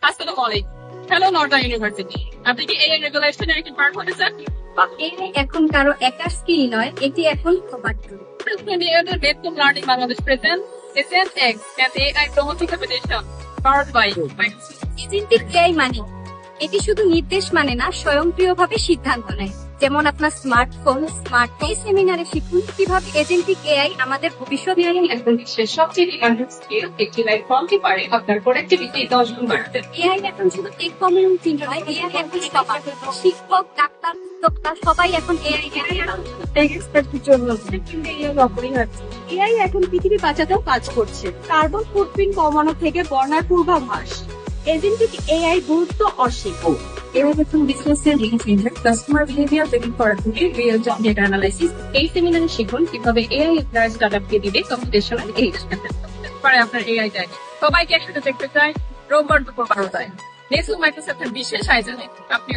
আসসালামু আলাইকুম। Hello north university. আপনি কি এই রেগুলেশনের একটি পার্ট হতে চান? এআই এখন কারো একার স্কিল নয়, এটি এখন বাধ্য। Bedroom Learning Bangladesh presents SNX, an AI promoting competition powered by Microsoft. Agentic AI মানে এটি শুধু নির্দেশ মানে না, স্বয়ংক্রিয়ভাবে সিদ্ধান্ত নেয়। যেমন আপনার স্মার্টফোন স্মার্ট। এই সেমিনারে শিখুন কিভাবে এজেন্টিক এআই আমাদের ভবিষ্যৎ এখন বিশ্বের সবচেয়ে ডিমান্ডেড স্কিল একটি লাইফ ফর্মটি পারে আপনার প্রোডাক্টিভিটি 10 গুণ বাড়াতে। এআই এখন শুধু টেক কমিউনিটি নয়, এআই এখন সবার। শিক্ষক, ডাক্তার, উদ্যোক্তা সবাই এখন এআই টেক এক্সপার্টের জন্য অপরিহার্য। এআই এখন পৃথিবী বাঁচাতেও কাজ করছে। কার্বন ফুটপ্রিন্ট কমানো থেকে বন্যার পূর্বাভাস। এজেন্টিক এআই গুরুত্ব অসীম। এবার দেখুন বিজনেসের link changer, customer behaviour predict করা থেকে রিয়েল টাইম ডেটা অ্যানালাইসিস। এই সেমিনারে শিখুন কিভাবে এআই আপনার স্টার্টআপকে দিবে কম্পিটিশনাল এজ পরে আপনার এআই টাইম। সবাইকে একসাথে দেখতে চাই রোববার দুপুর 12টায়। নেক্সট মাইক্রোসফটের বিশেষ আয়োজনে আপনি